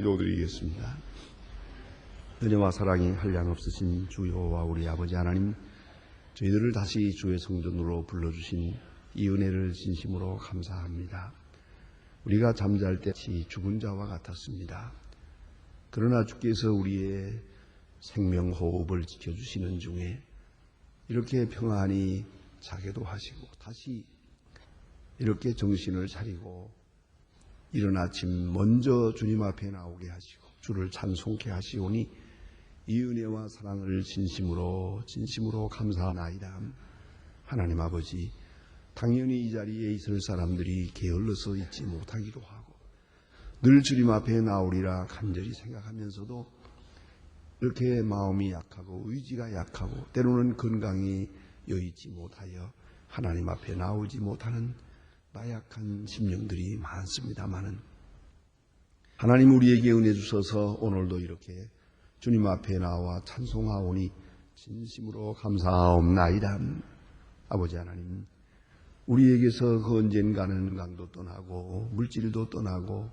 기도드리겠습니다. 은혜와 사랑이 한량없으신 주 여호와 우리 아버지 하나님, 저희들을 다시 주의 성전으로 불러주신 이 은혜를 진심으로 감사합니다. 우리가 잠잘 때 죽은 자와 같았습니다. 그러나 주께서 우리의 생명 호흡을 지켜주시는 중에 이렇게 평안히 자게도 하시고 다시 이렇게 정신을 차리고 이른 아침 먼저 주님 앞에 나오게 하시고 주를 찬송케 하시오니 이 은혜와 사랑을 진심으로 감사하나이다. 하나님 아버지, 당연히 이 자리에 있을 사람들이 게을러서 있지 못하기도 하고 늘 주님 앞에 나오리라 간절히 생각하면서도 이렇게 마음이 약하고 의지가 약하고 때로는 건강이 여의지 못하여 하나님 앞에 나오지 못하는 나약한 심령들이 많습니다마는 하나님 우리에게 은혜 주셔서 오늘도 이렇게 주님 앞에 나와 찬송하오니 진심으로 감사하옵나이다. 아버지 하나님, 우리에게서 그 언젠가는 건강도 떠나고 물질도 떠나고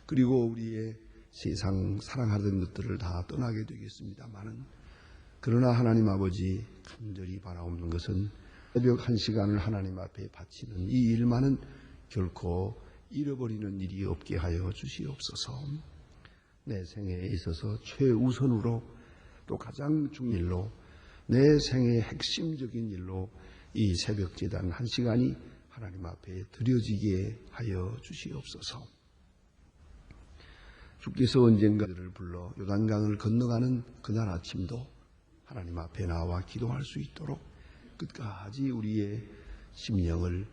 그리고 우리의 세상 사랑하던 것들을 다 떠나게 되겠습니다마는 그러나 하나님 아버지, 간절히 바라옵는 것은 새벽 1시간을 하나님 앞에 바치는 이 일만은 결코 잃어버리는 일이 없게 하여 주시옵소서. 내 생애에 있어서 최우선으로 또 가장 중일로 내 생애의 핵심적인 일로 이 새벽 제단 1시간이 하나님 앞에 드려지게 하여 주시옵소서. 주께서 언젠가 그들을 불러 요단강을 건너가는 그날 아침도 하나님 앞에 나와 기도할 수 있도록 끝까지 우리의 심령을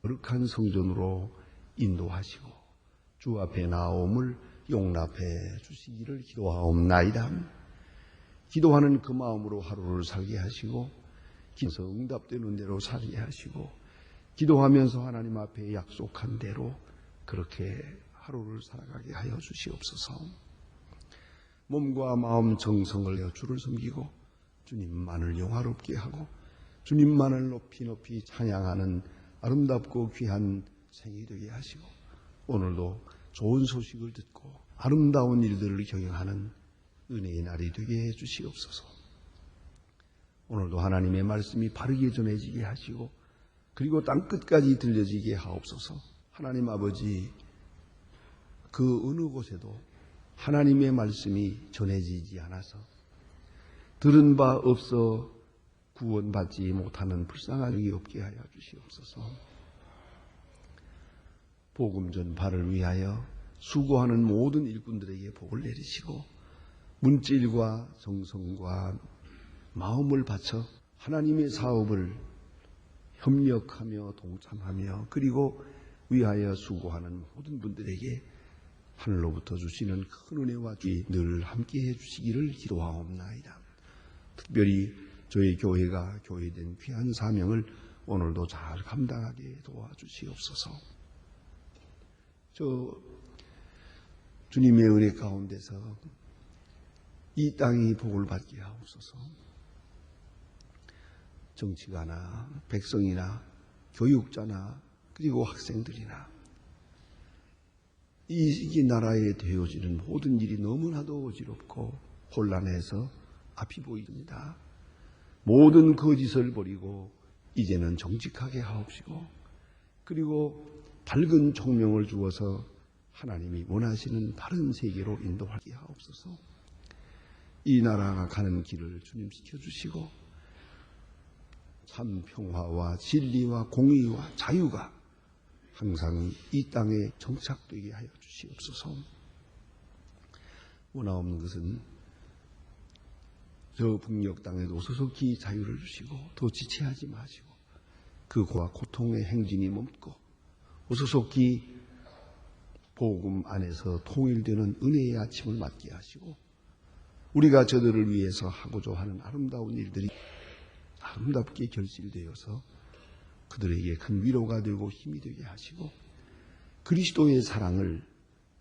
거룩한 성전으로 인도하시고 주 앞에 나옴을 용납해 주시기를 기도하옵나이다. 기도하는 그 마음으로 하루를 살게 하시고 기도서 응답되는 대로 살게 하시고 기도하면서 하나님 앞에 약속한 대로 그렇게 하루를 살아가게 하여 주시옵소서. 몸과 마음 정성을 내어 주를 섬기고 주님만을 영화롭게 하고 주님만을 높이 찬양하는 아름답고 귀한 생이 되게 하시고 오늘도 좋은 소식을 듣고 아름다운 일들을 경영하는 은혜의 날이 되게 해주시옵소서. 오늘도 하나님의 말씀이 바르게 전해지게 하시고 그리고 땅끝까지 들려지게 하옵소서. 하나님 아버지, 그 어느 곳에도 하나님의 말씀이 전해지지 않아서 들은 바 없어 구원받지 못하는 불쌍한 일이 없게 하여 주시옵소서. 복음 전파를 위하여 수고하는 모든 일꾼들에게 복을 내리시고 문질과 정성과 마음을 바쳐 하나님의 사업을 협력하며 동참하며 그리고 위하여 수고하는 모든 분들에게 하늘로부터 주시는 큰 은혜와 주의 늘 함께해 주시기를 기도하옵나이다. 특별히 저희 교회가 교회된 귀한 사명을 오늘도 잘 감당하게 도와주시옵소서. 주님의 은혜 가운데서 이 땅이 복을 받게 하옵소서. 정치가나 백성이나 교육자나 그리고 학생들이나 이 나라에 되어지는 모든 일이 너무나도 어지럽고 혼란해서 앞이 보입니다. 모든 거짓을 버리고 이제는 정직하게 하옵시고 그리고 밝은 총명을 주어서 하나님이 원하시는 바른 세계로 인도하게 하옵소서. 이 나라가 가는 길을 주님 지켜주시고 참 평화와 진리와 공의와 자유가 항상 이 땅에 정착되게 하여 주시옵소서. 원하옵는 것은 저 북녘 땅에도 소속히 자유를 주시고 더 지체하지 마시고 그 고통의 행진이 멈고 소속히 복음 안에서 통일되는 은혜의 아침을 맞게 하시고 우리가 저들을 위해서 하고자 하는 아름다운 일들이 아름답게 결실되어서 그들에게 큰 위로가 되고 힘이 되게 하시고 그리스도의 사랑을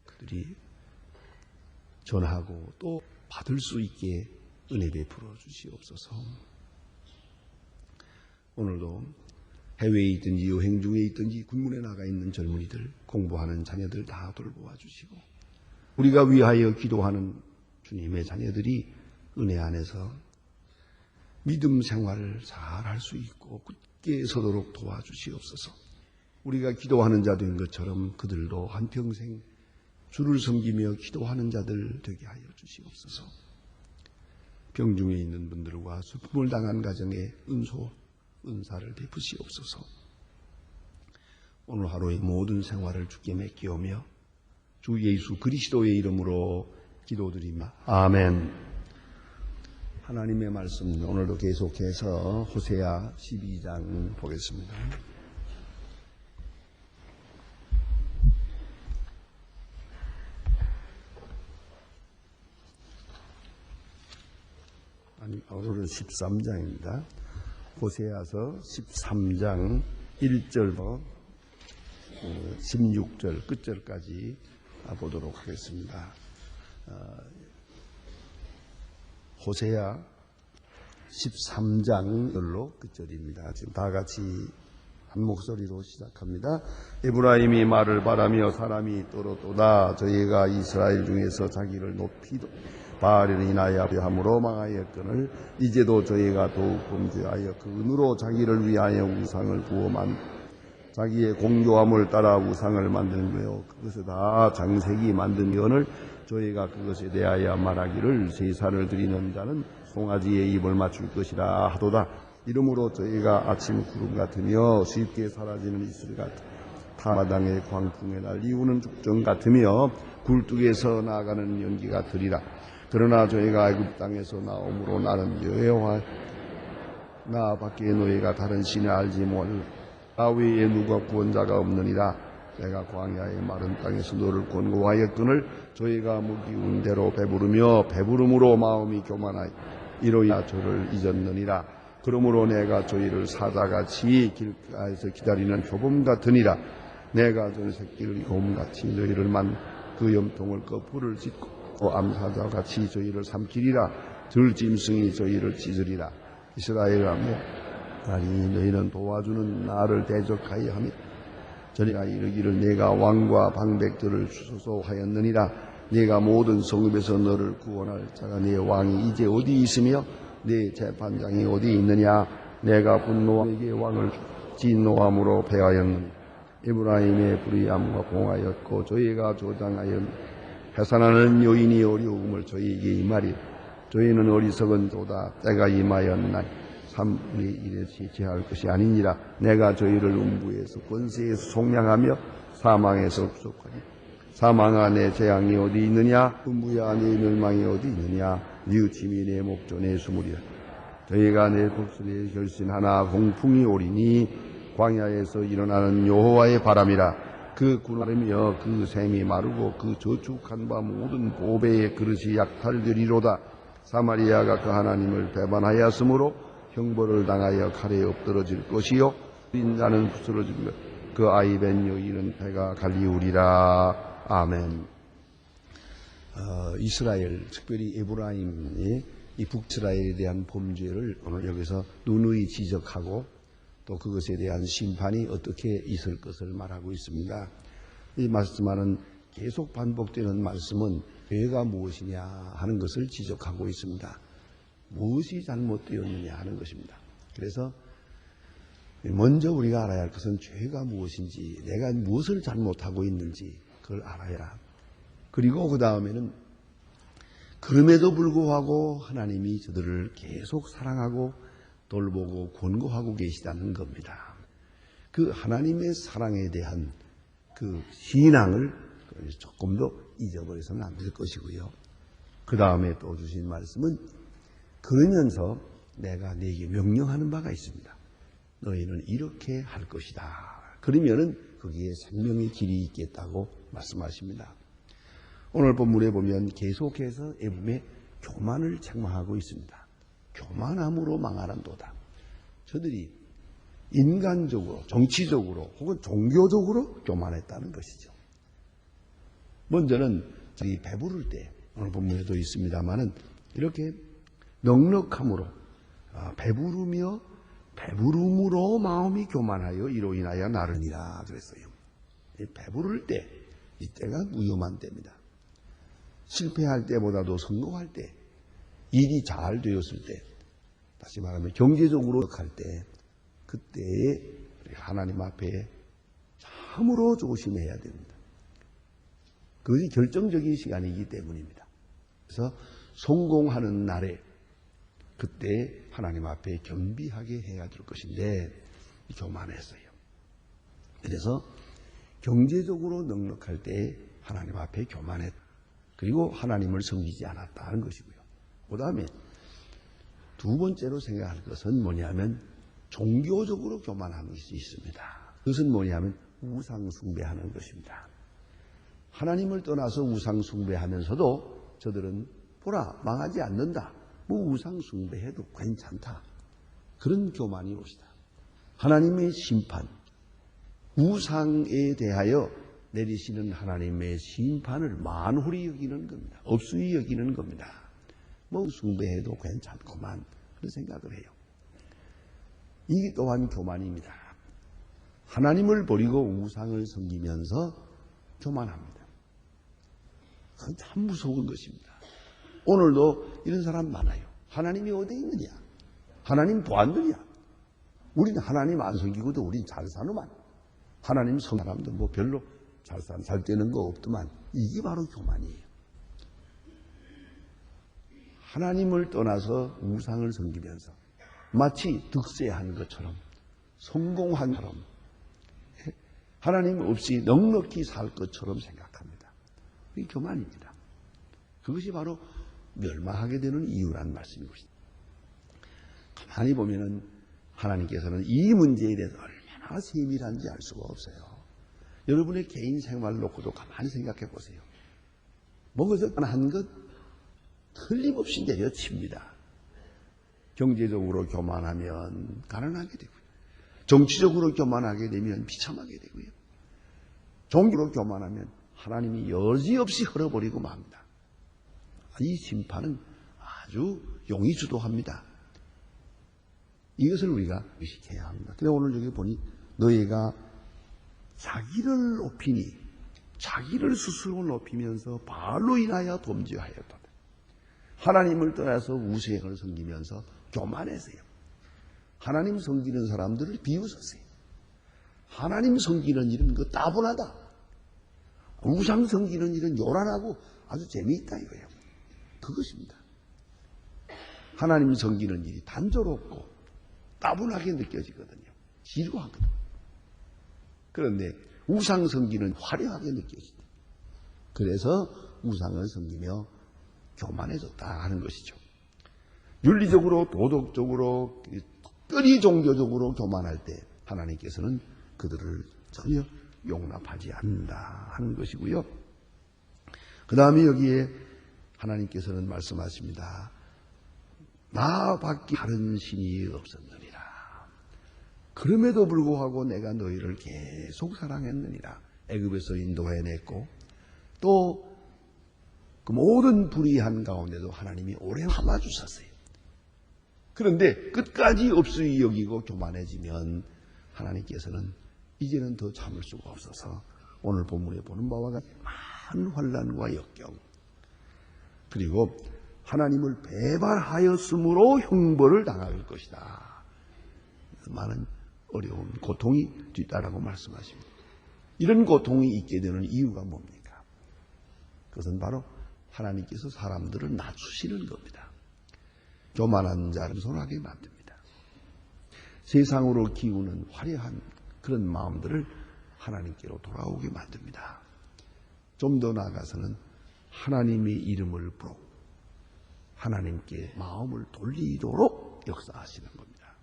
그들이 전하고 또 받을 수 있게 은혜 베풀어 주시옵소서. 오늘도 해외에 있든지 여행 중에 있든지 군문에 나가 있는 젊은이들, 공부하는 자녀들 다 돌보아 주시고 우리가 위하여 기도하는 주님의 자녀들이 은혜 안에서 믿음 생활을 잘 할 수 있고 굳게 서도록 도와주시옵소서. 우리가 기도하는 자 된 것처럼 그들도 한평생 주를 섬기며 기도하는 자들 되게 하여 주시옵소서. 병중에 있는 분들과 슬픔을 당한 가정에 은사를 베푸시옵소서. 오늘 하루의 모든 생활을 주께 맡기오며 주 예수 그리스도의 이름으로 기도드립니다. 아멘. 하나님의 말씀 오늘도 계속해서 호세아 12장 보겠습니다. 오늘은 13장입니다. 호세아서 13장 1절부터 16절 끝절까지 보도록 하겠습니다. 호세아 13장으로 끝절입니다. 지금 다 같이 한 목소리로 시작합니다. 에브라임이 말을 바라며 사람이 떨어도다. 저희가 이스라엘 중에서 자기를 높이도 바알을 인하여 함으로 망하였거늘 이제도 저희가 더욱 범죄하여 그 은으로 자기를 위하여 우상을 부어만 자기의 공교함을 따라 우상을 만들며 그것을 다 장색이 만든 연을 저희가 그것에 대하여 말하기를 제사를 드리는 자는 송아지의 입을 맞출 것이라 하도다. 이러므로 저희가 아침 구름 같으며 쉽게 사라지는 이슬 같아 타마당의 광풍에 날리우는 죽정 같으며 굴뚝에서 나가는 연기 같으리라. 그러나 저희가 애굽 땅에서 나옴으로 나는 여호와 나 밖에 너희가 다른 신을 알지 못하리라. 나 외에 누가 구원자가 없느니라. 내가 광야의 마른 땅에서 너를 권고하였거늘 저희가 무기운 대로 배부르며 배부름으로 마음이 교만하여 이로야 저를 잊었느니라. 그러므로 내가 저희를 사자같이 길가에서 기다리는 표범 같으니라. 내가 저 새끼를 곰같이 너희를 그 염통을 거풀을 찢고 암사자같이 저희를 삼키리라. 들짐승이 저희를 찢으리라. 이스라엘아며 아니 너희는 도와주는 나를 대적하여 하며 저리가 이르기를 내가 왕과 방백들을 수소하였느니라. 네가 모든 성읍에서 너를 구원할 자가 네 왕이 이제 어디 있으며 네 재판장이 어디 있느냐. 내가 분노하게 왕을 진노함으로 패하였느니 에브라임의 불의함과 공하였고 저희가 조장하여 해산하는 여인이 어려움을 저희에게 임하리. 저희는 어리석은 도다 때가 임하였나니 삼리 이르시 제할 것이 아니니라. 내가 저희를 음부에서 권세에서 속량하며 사망에서 구속하니 사망아 내 재앙이 어디 있느냐. 음부야 내 멸망이 어디 있느냐. 뉘우침이 내 목조 내 수물이라. 저희가 내 복수에 결신하나 공풍이 오리니 광야에서 일어나는 여호와의 바람이라. 그 군하르며 그 샘이 마르고 그 저축한 바 모든 보배의 그릇이 약탈되리로다. 사마리아가 그 하나님을 배반하였으므로 형벌을 당하여 칼에 엎드러질 것이요 인자는 부스러질 것. 그 아이 벤 여인은 배가 갈리우리라. 아멘. 이스라엘, 특별히 에브라임의 이 북이스라엘에 대한 범죄를 오늘 여기서 누누이 지적하고 또 그것에 대한 심판이 어떻게 있을 것을 말하고 있습니다. 이 말씀하는 계속 반복되는 말씀은 죄가 무엇이냐 하는 것을 지적하고 있습니다. 무엇이 잘못되었느냐 하는 것입니다. 그래서 먼저 우리가 알아야 할 것은 죄가 무엇인지, 내가 무엇을 잘못하고 있는지 그걸 알아야. 그리고 그 다음에는 그럼에도 불구하고 하나님이 저들을 계속 사랑하고 돌보고 권고하고 계시다는 겁니다. 그 하나님의 사랑에 대한 그 신앙을 조금 더 잊어버려서는 안 될 것이고요. 그 다음에 또 주신 말씀은 그러면서 내가 네게 명령하는 바가 있습니다. 너희는 이렇게 할 것이다. 그러면은 거기에 생명의 길이 있겠다고 말씀하십니다. 오늘 본문에 보면 계속해서 에돔의 교만을 책망하고 있습니다. 교만함으로 망하란도다. 저들이 인간적으로, 정치적으로 혹은 종교적으로 교만했다는 것이죠. 먼저는 저희 배부를 때, 오늘 본문에도 있습니다만은 이렇게 넉넉함으로 배부르며 배부름으로 마음이 교만하여 이로 인하여 나르니라 그랬어요. 배부를 때, 이때가 위험한 때입니다. 실패할 때보다도 성공할 때, 일이 잘 되었을 때, 다시 말하면 경제적으로 할 때, 그때에 하나님 앞에 참으로 조심해야 됩니다. 그것이 결정적인 시간이기 때문입니다. 그래서 성공하는 날에 그때 하나님 앞에 겸비하게 해야 될 것인데 교만했어요. 그래서 경제적으로 넉넉할 때 하나님 앞에 교만했다. 그리고 하나님을 섬기지 않았다는 것이고요. 그 다음에 두 번째로 생각할 것은 뭐냐면 종교적으로 교만한 것이 있습니다. 그것은 뭐냐면 우상 숭배하는 것입니다. 하나님을 떠나서 우상 숭배하면서도 저들은 보라 망하지 않는다. 뭐 우상 숭배해도 괜찮다. 그런 교만이 옵시다. 하나님의 심판, 우상에 대하여 내리시는 하나님의 심판을 만홀히 여기는 겁니다. 업수히 여기는 겁니다. 뭐 숭배해도 괜찮구만 그런 생각을 해요. 이게 또한 교만입니다. 하나님을 버리고 우상을 섬기면서 교만합니다. 그건 참 무서운 것입니다. 오늘도 이런 사람 많아요. 하나님이 어디 있느냐? 하나님 보았느냐? 우리는 하나님 안 섬기고도 우린 잘 사는만. 하나님 섬 사람도 뭐 별로 잘 되는 거 없더만. 이게 바로 교만이에요. 하나님을 떠나서 우상을 섬기면서 마치 득세한 것처럼 성공한 것처럼 하나님 없이 넉넉히 살 것처럼 생각합니다. 이게 교만입니다. 그것이 바로 멸망하게 되는 이유란 말씀이것입니다. 가만히 보면은 하나님께서는 이 문제에 대해서 얼마나 세밀한지 알 수가 없어요. 여러분의 개인 생활을 놓고도 가만히 생각해 보세요. 먹어서 한 것 틀림없이 내려칩니다. 경제적으로 교만하면 가난하게 되고요. 정치적으로 교만하게 되면 비참하게 되고요. 종교로 교만하면 하나님이 여지없이 흘러버리고 맙니다. 이 심판은 아주 용이 주도합니다. 이것을 우리가 의식해야 합니다. 근데 오늘 여기 보니 너희가 자기를 높이니 자기를 스스로 높이면서 바알로 인하여 범죄하였다. 하나님을 떠나서 우상을 섬기면서 교만했어요. 하나님 섬기는 사람들을 비웃었어요. 하나님 섬기는 일은 그 따분하다. 우상 섬기는 일은 요란하고 아주 재미있다 이거예요. 그것입니다. 하나님 섬기는 일이 단조롭고 따분하게 느껴지거든요. 지루하거든요. 그런데 우상 섬기는 화려하게 느껴집니다. 그래서 우상을 섬기며 교만해졌다 하는 것이죠. 윤리적으로 도덕적으로 특별히 종교적으로 교만할 때 하나님께서는 그들을 전혀 용납하지 않는다 하는 것이고요. 그 다음에 여기에 하나님께서는 말씀하십니다. 나 밖에 다른 신이 없었느니라. 그럼에도 불구하고 내가 너희를 계속 사랑했느니라. 애굽에서 인도해냈고 또 그 모든 불의한 가운데도 하나님이 오래 참아주셨어요. 그런데 끝까지 업수히 여기고 교만해지면 하나님께서는 이제는 더 참을 수가 없어서 오늘 본문에 보는 바와 같이 많은 환난과 역경 그리고 하나님을 배반하였으므로 형벌을 당할 것이다. 많은 어려운 고통이 뒤따라고 말씀하십니다. 이런 고통이 있게 되는 이유가 뭡니까? 그것은 바로 하나님께서 사람들을 낮추시는 겁니다. 교만한 자를 손하게 만듭니다. 세상으로 기우는 화려한 그런 마음들을 하나님께로 돌아오게 만듭니다. 좀 더 나아가서는 하나님의 이름을 부르고 하나님께 마음을 돌리도록 역사하시는 겁니다.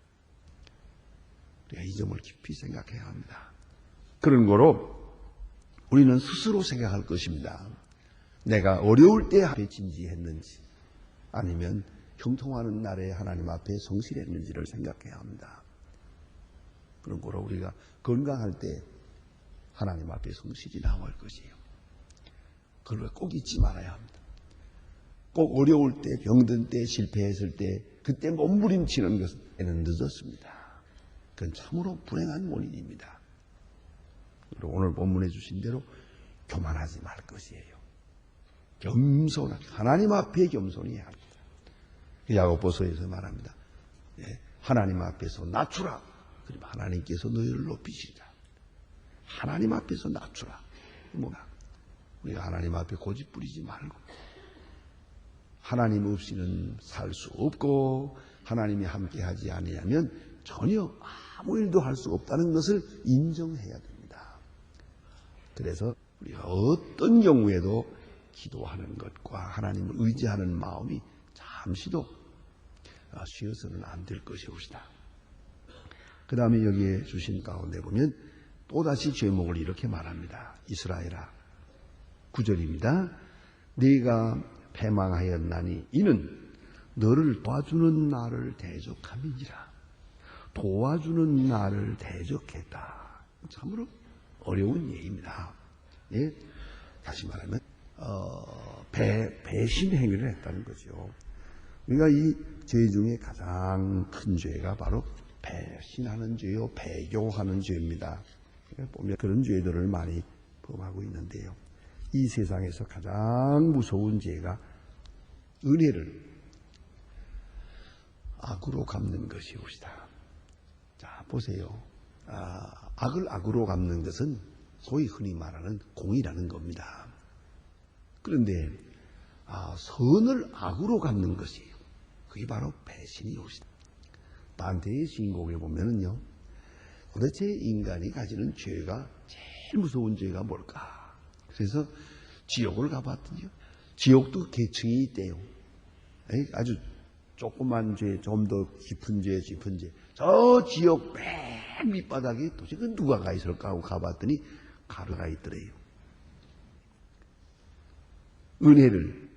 우리가 이 점을 깊이 생각해야 합니다. 그런 거로 우리는 스스로 생각할 것입니다. 내가 어려울 때 앞에 진지했는지 아니면 형통하는 날에 하나님 앞에 성실했는지를 생각해야 합니다. 그런 거로 우리가 건강할 때 하나님 앞에 성실히 나올 것이에요. 그걸 꼭 잊지 말아야 합니다. 꼭 어려울 때, 병든 때, 실패했을 때 그때 몸부림치는 것은 늦었습니다. 그건 참으로 불행한 원인입니다. 그리고 오늘 본문에 주신 대로 교만하지 말 것이에요. 겸손하게 하나님 앞에 겸손해야 합니다. 야고보서에서 말합니다. 하나님 앞에서 낮추라. 그러면 하나님께서 너희를 높이시리라. 하나님 앞에서 낮추라. 뭐가? 우리가 하나님 앞에 고집 부리지 말고 하나님 없이는 살 수 없고 하나님이 함께하지 아니하면 전혀 아무 일도 할 수 없다는 것을 인정해야 됩니다. 그래서 우리가 어떤 경우에도 기도하는 것과 하나님을 의지하는 마음이 잠시도 쉬어서는 안 될 것이옵시다. 그 다음에 여기에 주신 가운데 보면 또다시 제목을 이렇게 말합니다. 이스라엘아 9절입니다. 네가 패망하였나니 이는 너를 도와주는 나를 대적함이니라. 도와주는 나를 대적했다. 참으로 어려운 예입니다. 예? 다시 말하면 배신 행위를 했다는 거죠. 우리가 이 죄 중에 가장 큰 죄가 바로 배신하는 죄요, 배교하는 죄입니다. 보면 그런 죄들을 많이 범하고 있는데요. 이 세상에서 가장 무서운 죄가 은혜를 악으로 갚는 것이옵시다. 자, 보세요. 악을 악으로 갚는 것은 소위 흔히 말하는 공이라는 겁니다. 그런데 선을 악으로 갚는 것이에요. 그게 바로 배신이옵시다. 반대의 신곡에 보면은요, 도대체 인간이 가지는 죄가 제일 무서운 죄가 뭘까? 그래서 지옥을 가봤더니요, 지옥도 계층이 있대요. 아주 조그만 죄, 좀 더 깊은 죄, 저 지옥 맨 밑바닥에 도대체 그 누가 가 있을까 하고 가봤더니 가루가 있더래요.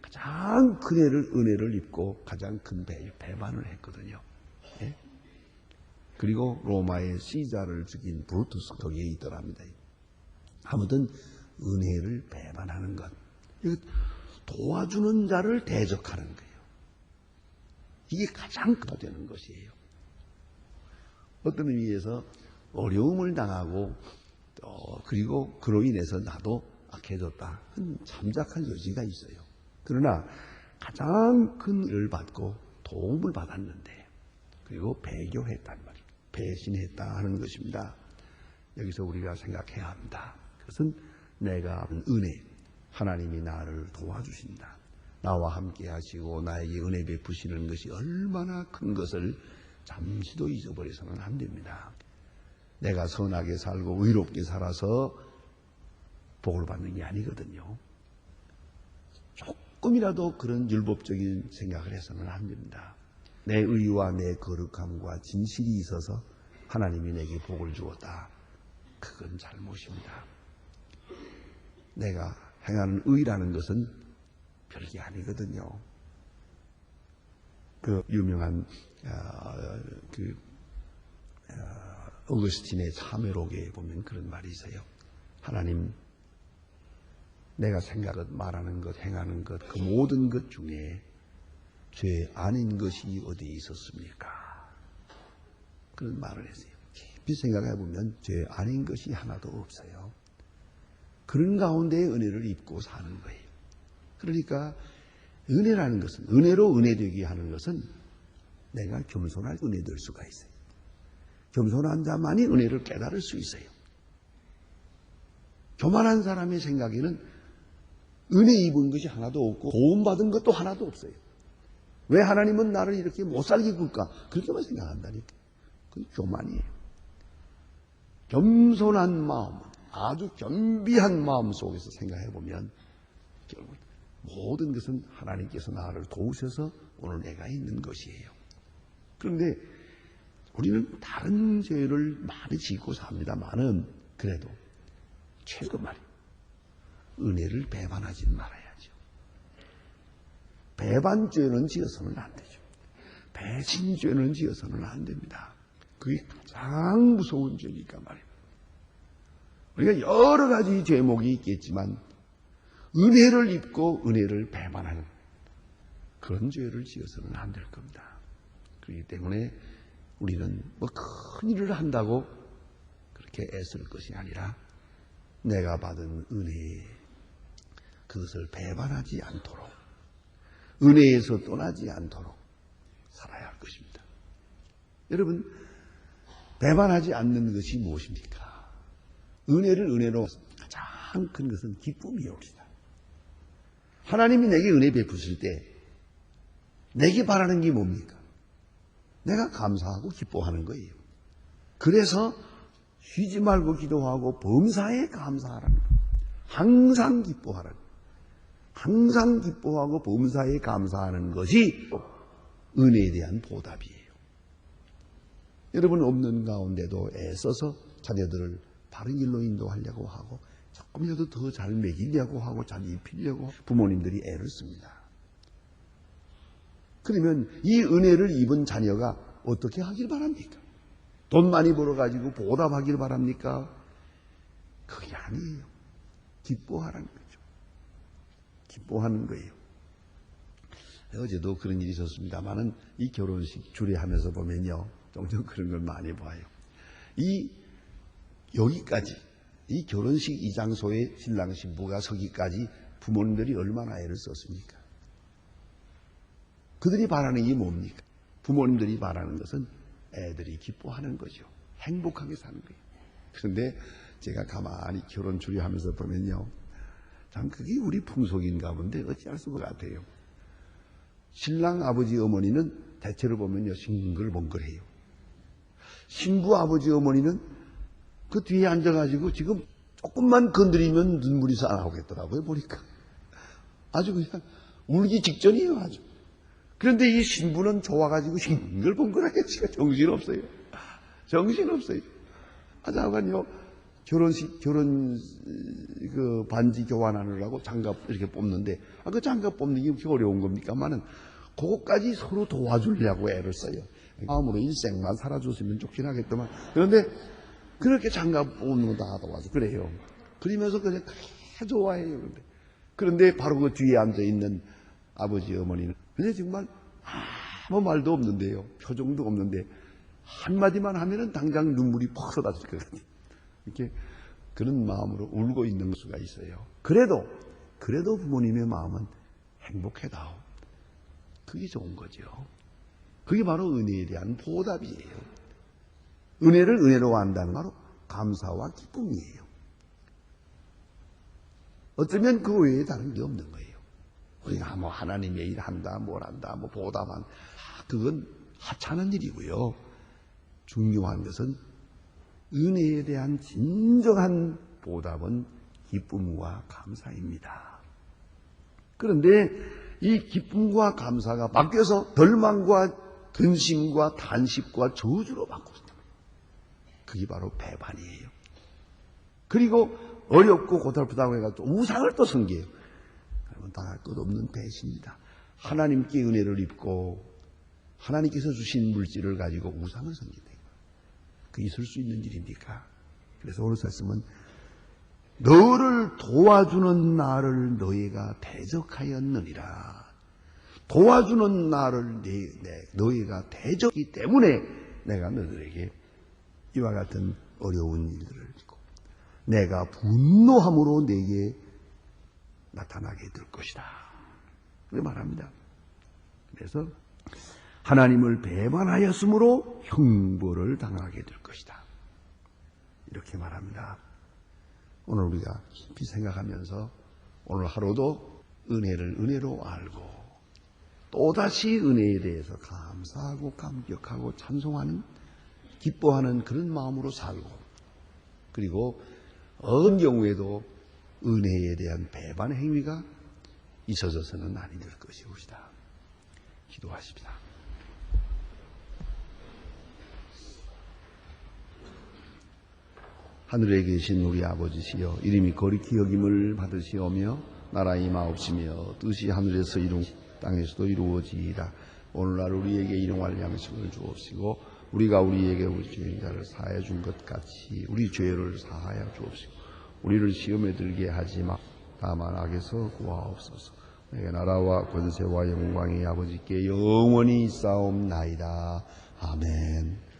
가장 큰 은혜를 입고 가장 큰 배반을 했거든요. 예? 그리고 로마의 시자를 죽인 브루투스 거기에 있더랍니다. 아무튼 은혜를 배반하는 것, 도와주는 자를 대적하는 거예요. 이게 가장 크게 되는 것이에요. 어떤 의미에서 어려움을 당하고 그리고 그로 인해서 나도 악해졌다. 참작한 여지가 있어요. 그러나 가장 큰 은혜를 받고 도움을 받았는데 그리고 배교했단 말이에요. 배신했다 하는 것입니다. 여기서 우리가 생각해야 합니다. 그것은 내가 받은 은혜, 하나님이 나를 도와주신다. 나와 함께 하시고 나에게 은혜 베푸시는 것이 얼마나 큰 것을 잠시도 잊어버려서는 안 됩니다. 내가 선하게 살고 의롭게 살아서 복을 받는 게 아니거든요. 조금이라도 그런 율법적인 생각을 해서는 안 됩니다. 내 의와 내 거룩함과 진실이 있어서 하나님이 내게 복을 주었다. 그건 잘못입니다. 내가 행하는 의라는 것은 별게 아니거든요. 그 유명한 어거스틴의 참회록에 보면 그런 말이 있어요. 하나님, 내가 생각하는 것, 말하는 것, 행하는 것, 그 모든 것 중에 죄 아닌 것이 어디에 있었습니까? 그런 말을 했어요. 깊이 생각해 보면 죄 아닌 것이 하나도 없어요. 그런 가운데 은혜를 입고 사는 거예요. 그러니까 은혜라는 것은, 은혜로 은혜되게 하는 것은 내가 겸손할 은혜 될 수가 있어요. 겸손한 자만이 은혜를 깨달을 수 있어요. 교만한 사람의 생각에는 은혜 입은 것이 하나도 없고 도움받은 것도 하나도 없어요. 왜 하나님은 나를 이렇게 못살게 굴까? 그렇게만 생각한다니까. 그건 교만이에요. 겸손한 마음, 아주 겸비한 마음 속에서 생각해보면 결국 모든 것은 하나님께서 나를 도우셔서 오늘 내가 있는 것이에요. 그런데 우리는 다른 죄를 많이 짓고 삽니다만은 그래도 최고 말이에요. 은혜를 배반하지 말아야죠. 배반죄는 지어서는 안 되죠. 배신죄는 지어서는 안 됩니다. 그게 가장 무서운 죄니까 말이에요. 우리가 여러 가지 죄목이 있겠지만 은혜를 입고 은혜를 배반하는 그런 죄를 지어서는 안 될 겁니다. 그렇기 때문에 우리는 뭐 큰 일을 한다고 그렇게 애쓸 것이 아니라 내가 받은 은혜, 그것을 배반하지 않도록, 은혜에서 떠나지 않도록 살아야 할 것입니다. 여러분, 배반하지 않는 것이 무엇입니까? 은혜를 은혜로 가장 큰 것은 기쁨이옵니다. 하나님이 내게 은혜 베푸실 때 내게 바라는 게 뭡니까? 내가 감사하고 기뻐하는 거예요. 그래서 쉬지 말고 기도하고 범사에 감사하라는 거예요. 항상 기뻐하라는 거예요. 항상 기뻐하고 범사에 감사하는 것이 은혜에 대한 보답이에요. 여러분, 없는 가운데도 애써서 자녀들을 바른 길로 인도하려고 하고 조금이라도 더 잘 먹이려고 하고 잘 입히려고 부모님들이 애를 씁니다. 그러면 이 은혜를 입은 자녀가 어떻게 하길 바랍니까? 돈 많이 벌어가지고 보답하길 바랍니까? 그게 아니에요. 기뻐하라는 거죠. 기뻐하는 거예요. 어제도 그런 일이 있었습니다만은 이 결혼식 주례하면서 보면요, 종종 그런 걸 많이 봐요. 여기까지, 이 결혼식 이 장소에 신랑 신부가 서기까지 부모님들이 얼마나 애를 썼습니까? 그들이 바라는 게 뭡니까? 부모님들이 바라는 것은 애들이 기뻐하는 거죠. 행복하게 사는 거예요. 그런데 제가 가만히 결혼 주례하면서 보면요, 참 그게 우리 풍속인가 본데 어찌할 수가 같아요. 신랑 아버지 어머니는 대체로 보면요, 싱글벙글해요. 신부 아버지 어머니는 그 뒤에 앉아가지고 지금 조금만 건드리면 눈물이 싹 나오겠더라고요, 보니까. 아주 그냥 울기 직전이에요, 아주. 그런데 이 신부는 좋아가지고 싱글벙글하게 지가 정신없어요. 정신없어요. 하자간요, 결혼 반지 교환하느라고 장갑 이렇게 뽑는데, 그 장갑 뽑는 게 그렇게 어려운 겁니까만은, 그거까지 서로 도와주려고 애를 써요. 마음으로 일생만 살아줬으면 좋긴 하겠더만. 그런데, 그렇게 장갑 뽑는 거 다 도와줘. 그래요. 그러면서 그냥 다 좋아해요. 그런데 바로 그 뒤에 앉아있는 아버지, 어머니는, 근데 정말 아무 말도 없는데요. 표정도 없는데, 한마디만 하면은 당장 눈물이 퍽 쏟아질 것 같아요. 이렇게 그런 마음으로 울고 있는 수가 있어요. 그래도 부모님의 마음은 행복해다오. 그게 좋은 거죠. 그게 바로 은혜에 대한 보답이에요. 은혜를 은혜로 한다는 바로 감사와 기쁨이에요. 어쩌면 그 외에 다른 게 없는 거예요. 우리가 뭐 하나님의 일 한다, 뭘 한다, 뭐 보답한, 그건 하찮은 일이고요. 중요한 것은 은혜에 대한 진정한 보답은 기쁨과 감사입니다. 그런데 이 기쁨과 감사가 바뀌어서 덜망과 근심과 단식과 저주로 바꾸고 있다. 그게 바로 배반이에요. 그리고 어렵고 고달프다고 해가지고 우상을 또 섬겨요. 그러면 당할 것 없는 배신이다. 하나님께 은혜를 입고 하나님께서 주신 물질을 가지고 우상을 섬긴다. 그게 있을 수 있는 일입니까? 그래서 오늘 말씀은 너를 도와주는 나를 너희가 대적하였느니라. 도와주는 나를 너희가 대적이기 때문에 내가 너희에게 이와 같은 어려운 일들을 짓고 내가 분노함으로 내게 나타나게 될 것이다. 그렇게 말합니다. 그래서 하나님을 배반하였으므로 형벌을 당하게 될 것이다. 이렇게 말합니다. 오늘 우리가 깊이 생각하면서 오늘 하루도 은혜를 은혜로 알고 또다시 은혜에 대해서 감사하고 감격하고 찬송하는 기뻐하는 그런 마음으로 살고 그리고 어떤 경우에도 은혜에 대한 배반 행위가 있어져서는 아니 될 것이옵시다. 기도하십시다. 하늘에 계신 우리 아버지시여 이름이 거룩히 여김을 받으시오며 나라 임하옵시며 뜻이 하늘에서 이룬 땅에서도 이루어지이다. 오늘날 우리에게 일용할 양식을 주옵시고 우리가 우리에게 우리 죄인자를 사하여 준 것 같이 우리 죄를 사하여 주옵시고 우리를 시험에 들게 하지 마. 다만 악에서 구하옵소서. 내게 나라와 권세와 영광이 아버지께 영원히 있사옵나이다. 아멘.